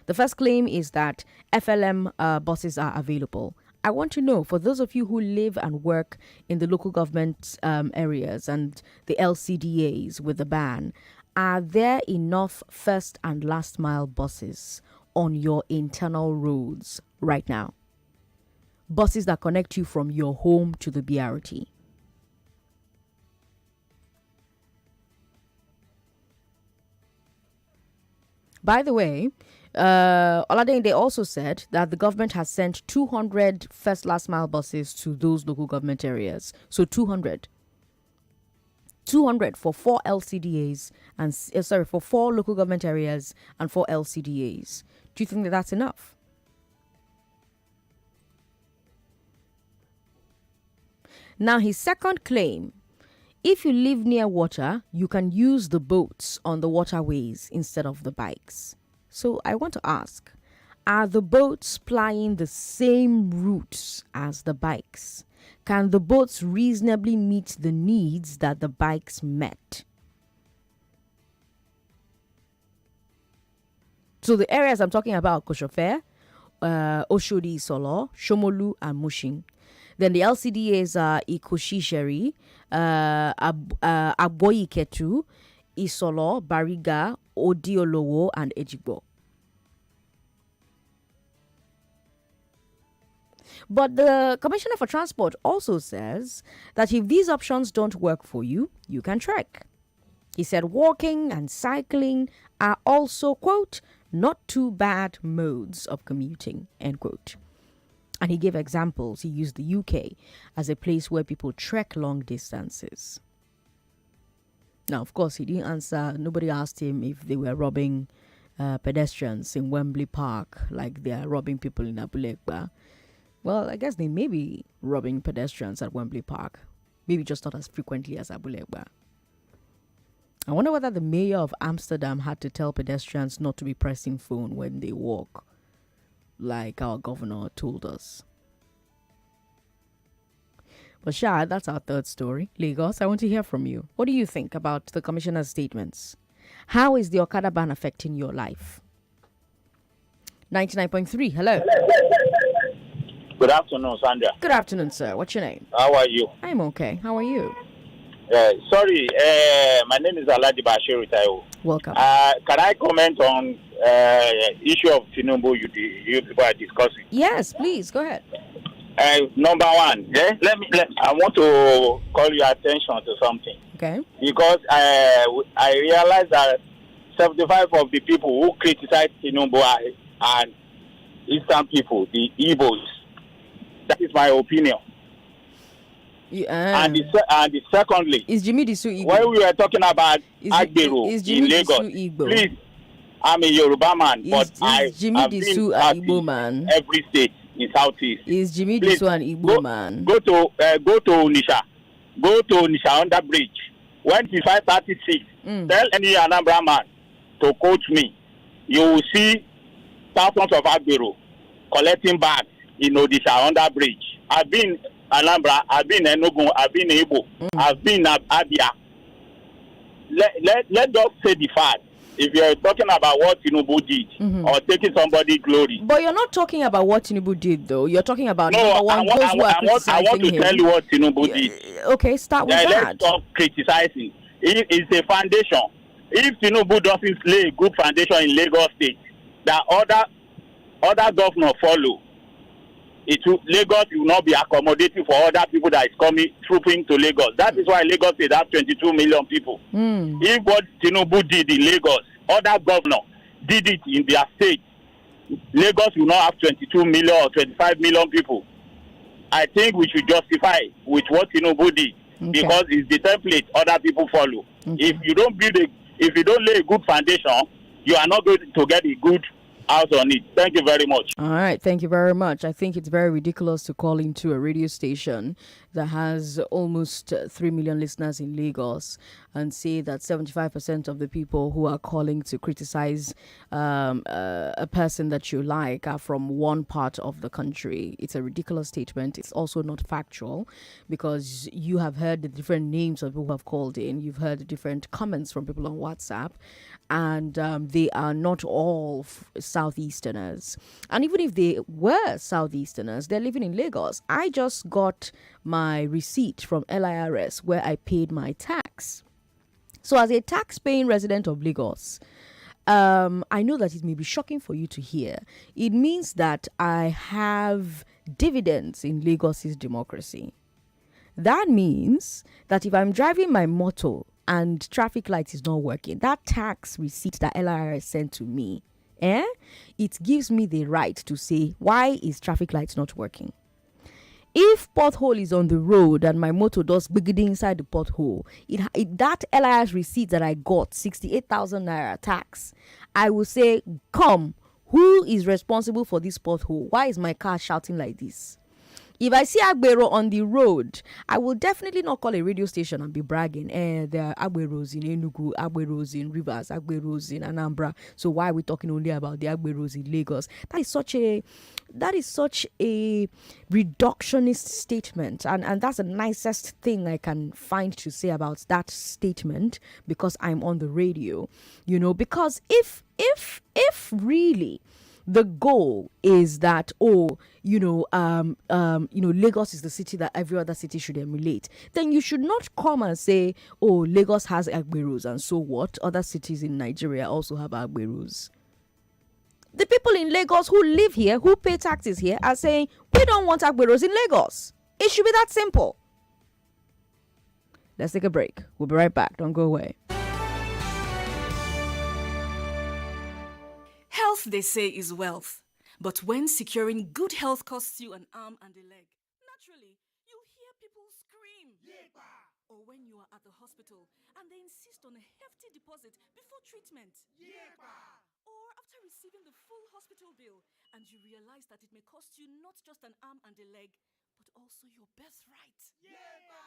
The first claim is that FLM buses are available. I want to know, for those of you who live and work in the local government areas and the LCDAs with the ban, are there enough first and last mile buses on your internal roads right now? Buses that connect you from your home to the BRT. By the way, Oladende also said that the government has sent 200 first last mile buses to those local government areas. So 200 for 4 LCDAs and for 4 local government areas and 4 LCDAs. Do you think that that's enough? Now, his second claim, if you live near water, you can use the boats on the waterways instead of the bikes. So I want to ask, are the boats plying the same routes as the bikes? can the boats reasonably meet the needs that the bikes met? So the areas I'm talking about, Koshofe, Oshodi Solo, Shomolu, and Mushin. Then the LCDAs are Ikoshisheri, Aboyiketu, Isolo, Bariga, Odiolowo, and Ejigbo. But the Commissioner for Transport also says that if these options don't work for you, you can trek. He said walking and cycling are also, quote, not too bad modes of commuting, end quote. And he gave examples. He used the UK as a place where people trek long distances. Now, of course, he didn't answer. Nobody asked him if they were robbing pedestrians in Wembley Park like they are robbing people in Abulegba. Well, I guess they may be robbing pedestrians at Wembley Park. Maybe just not as frequently as Abulegba. I wonder whether the mayor of Amsterdam had to tell pedestrians not to be pressing phone when they walk, like our governor told us. But Shah, that's our third story. Lagos, I want to hear from you. What do you think about the commissioner's statements? How is the Okada ban affecting your life? 99.3, hello. Good afternoon, Sandra. Good afternoon, sir. What's your name? How are you? I'm okay. How are you? Sorry, my name is Alhaji Bashir Taiwo. Welcome. Can I comment on issue of Tinubu you people are discussing? Yes, please. Go ahead. Number one, I want to call your attention to something. Okay. Because I realize that 75 of the people who criticize Tinubu are Eastern people, the Igbos. That is my opinion. Yeah. And secondly, is Jimmy Disu Igbo? When we were talking about Agbero in Lagos, please, I'm a Yoruba man, but I've been Igbo man. Every state in Southeast. Is Jimmy Disu an Igbo man? Go to Onisha. Go to Onisha under bridge. When it's 5:36, tell any Anambra man to coach me. You will see thousands of Agbero collecting bags in Odisha under bridge. I've been Alhambra, I've been Enugu, I've been Igbo, I've been Abia. Let us say the fact. If you're talking about what Tinubu did or taking somebody's glory. But you're not talking about what Tinubu did, though. You're talking about I want to tell you what Tinubu did. Okay, start with that. Let's stop criticizing. It's a foundation. If Tinubu doesn't lay a good foundation in Lagos State, that other governors follow. Lagos will not be accommodating for other people that is trooping to Lagos. That is why Lagos State has 22 million people. If what Tinubu did in Lagos, other governors did it in their state, Lagos will not have 22 million or 25 million people. I think we should justify with what Tinubu did because it's the template other people follow. If you don't lay a good foundation, you are not going to get a good house on it. Thank you very much. All right, thank you very much. I think it's very ridiculous to call into a radio station that has almost 3 million listeners in Lagos and say that 75% of the people who are calling to criticize a person that you like are from one part of the country. It's a ridiculous statement. It's also not factual because you have heard the different names of people who have called in. You've heard the different comments from people on WhatsApp, and they are not all Southeasterners. And even if they were Southeasterners, they're living in Lagos. I just got my receipt from LIRS where I paid my tax. So as a tax-paying resident of Lagos, I know that it may be shocking for you to hear. It means that I have dividends in Lagos's democracy. That means that if I'm driving my motor and traffic light is not working, that tax receipt that LIRS sent to me, it gives me the right to say, why is traffic light not working? If pothole is on the road and my motor does biggie inside the pothole, that LIS receipt that I got, 68,000 naira tax, I will say, come, who is responsible for this pothole? Why is my car shouting like this? If I see Agbero on the road, I will definitely not call a radio station and be bragging. There are Agberos in Enugu, Agberos in Rivers, Agberos in Anambra. So why are we talking only about the Agberos in Lagos? That is such a reductionist statement, and that's the nicest thing I can find to say about that statement, because I'm on the radio, because if really the goal is that, Lagos is the city that every other city should emulate, then you should not come and say, oh, Lagos has Agberos, and so what? Other cities in Nigeria also have Agberos. The people in Lagos who live here, who pay taxes here, are saying, we don't want Agberos in Lagos. It should be that simple. Let's take a break. We'll be right back. Don't go away. Health, they say, is wealth. But when securing good health costs you an arm and a leg, naturally, you hear people scream. Yepa! Or when you are at the hospital and they insist on a hefty deposit before treatment. Yepa! Or after receiving the full hospital bill and you realize that it may cost you not just an arm and a leg, but also your birthright. Yepa!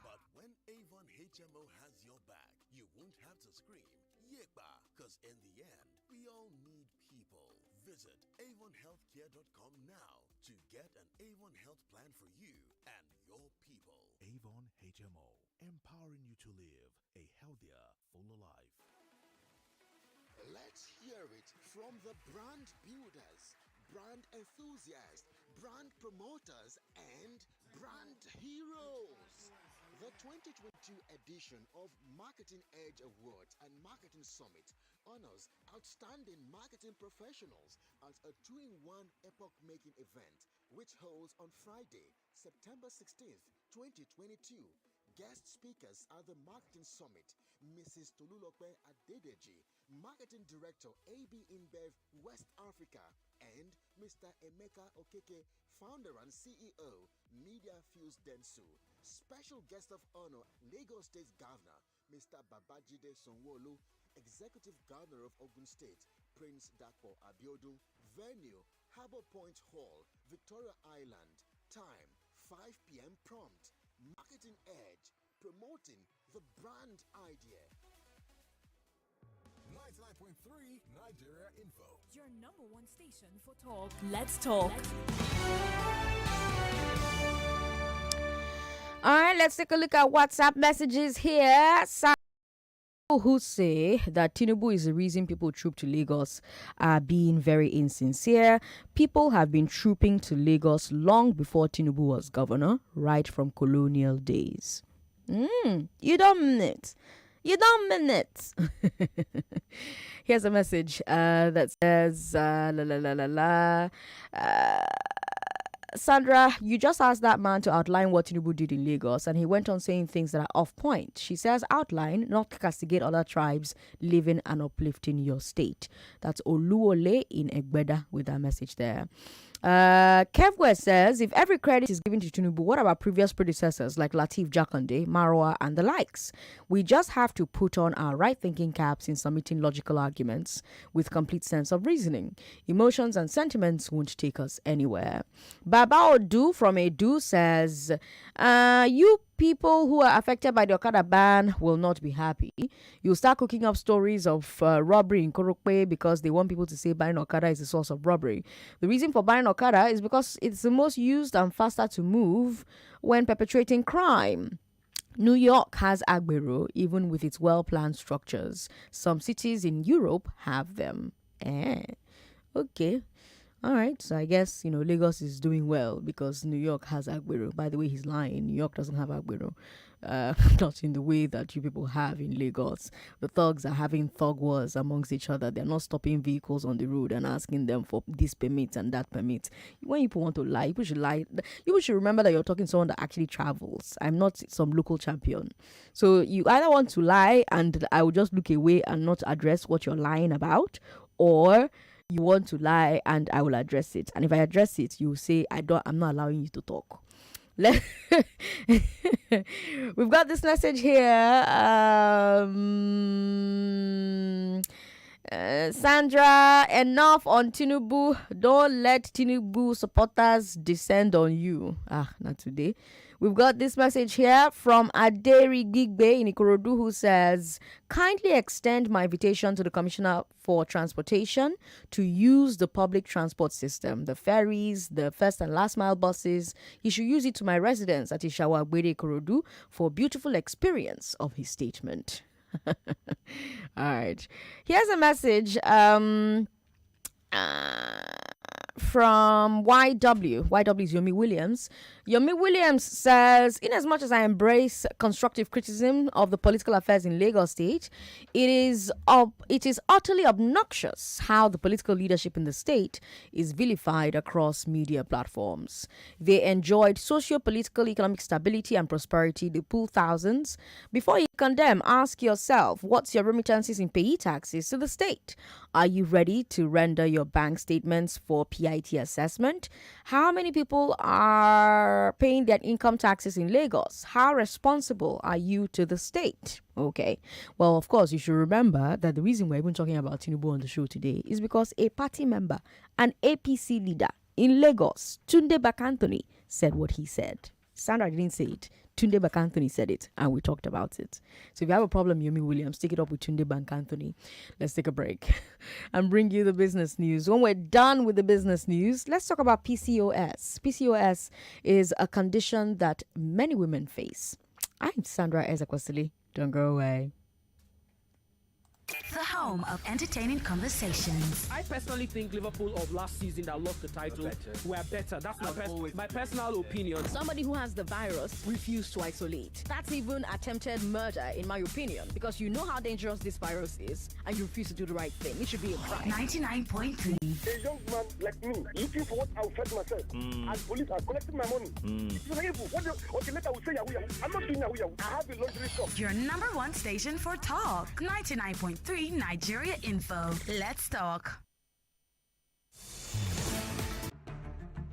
But when Avon HMO has your back, you won't have to scream Yepa, because in the end, we all need people. Visit avonhealthcare.com now to get an Avon Health plan for you and your people. Avon HMO, empowering you to live a healthier, fuller life. Let's hear it from the brand builders, brand enthusiasts, brand promoters, and brand heroes. The 2022 edition of Marketing Edge Awards and Marketing Summit honors outstanding marketing professionals at a 2-in-1 epoch-making event, which holds on Friday, September 16th, 2022. Guest speakers at the Marketing Summit, Mrs. Tolulope Adedeji, Marketing Director, AB InBev West Africa, and Mr. Emeka Okeke, Founder and CEO, Media Fuse Densu. Special guest of honor, Lagos State Governor, Mr. Babajide Sonwo-Olu, Executive Governor of Ogun State, Prince Dapo Abiodun. Venue, Harbour Point Hall, Victoria Island. Time, 5 p.m. prompt. Marketing Edge, promoting the brand idea. 99.3 Nigeria Info. Your number one station for talk. Let's talk. All right, let's take a look at WhatsApp messages here. People who say that Tinubu is the reason people troop to Lagos are being very insincere. People have been trooping to Lagos long before Tinubu was governor, right from colonial days. You don't mean it. You don't mean it. Here's a message that says, Sandra, you just asked that man to outline what Tinubu did in Lagos, and he went on saying things that are off point. She says outline, not castigate other tribes living and uplifting your state. That's Oluwole in Egbeda with that message there. Kevwe says, if every credit is given to Tinubu, what about previous predecessors like Lateef Jakande, Marwa, and the likes? We just have to put on our right-thinking caps in submitting logical arguments with complete sense of reasoning. Emotions and sentiments won't take us anywhere. Baba Odu from Edu says, you people who are affected by the Okada ban will not be happy. You'll start cooking up stories of robbery in Korokpe because they want people to say buying Okada is the source of robbery. The reason for buying Okada is because it's the most used and faster to move when perpetrating crime. New York has Agbero, even with its well-planned structures. Some cities in Europe have them. Okay. All right, so I guess, Lagos is doing well because New York has Agbero. By the way, he's lying. New York doesn't have Agbero. Not in the way that you people have in Lagos. The thugs are having thug wars amongst each other. They're not stopping vehicles on the road and asking them for this permit and that permit. When people want to lie, people should lie. You should remember that you're talking to someone that actually travels. I'm not some local champion. So you either want to lie and I will just look away and not address what you're lying about, or you want to lie and I will address it. And if I address it, you say, I'm not allowing you to talk. We've got this message here. Sandra, enough on Tinubu. Don't let Tinubu supporters descend on you. Not today. We've got this message here from Aderi Gigbe in Ikorodu, who says, kindly extend my invitation to the Commissioner for Transportation to use the public transport system, the ferries, the first and last mile buses. He should use it to my residents at Ishawa Agbede Ikorodu for a beautiful experience of his statement. All right. Here's a message from YW. YW is Yomi Williams. Yomi Williams says, in as much as I embrace constructive criticism of the political affairs in Lagos State, it is utterly obnoxious how the political leadership in the state is vilified across media platforms. They enjoyed socio-political economic stability and prosperity. They pull thousands. Before you condemn, ask yourself, what's your remittances in payee taxes to the state? Are you ready to render your bank statements for PIT assessment? How many people are paying their income taxes in Lagos? How responsible are you to the state? Okay. Well, of course, you should remember that the reason we're even talking about Tinubu on the show today is because a party member, an APC leader in Lagos, Tunde Bank-Anthony, said what he said. Sandra didn't say it. Tunde Bank-Anthony said it, and we talked about it. So if you have a problem, Yomi Williams, take it up with Tunde Bank-Anthony. Let's take a break and bring you the business news. When we're done with the business news, let's talk about PCOS. PCOS is a condition that many women face. I'm Sandra Ezekwesili. Don't go away. The home of entertaining conversations. I personally think Liverpool of last season that lost the title were better. That's my personal opinion. Somebody who has the virus refused to isolate. That's even attempted murder, in my opinion, because you know how dangerous this virus is and you refuse to do the right thing. It should be a crime. 99.3. A young man like me, looking for what I will fetch myself. As police are collecting my money. It's evil. What later will say Yahoo. I'm not doing Yahoo. I have a luxury shop. Your number one station for talk. 99.3 Nigeria Info. Let's talk.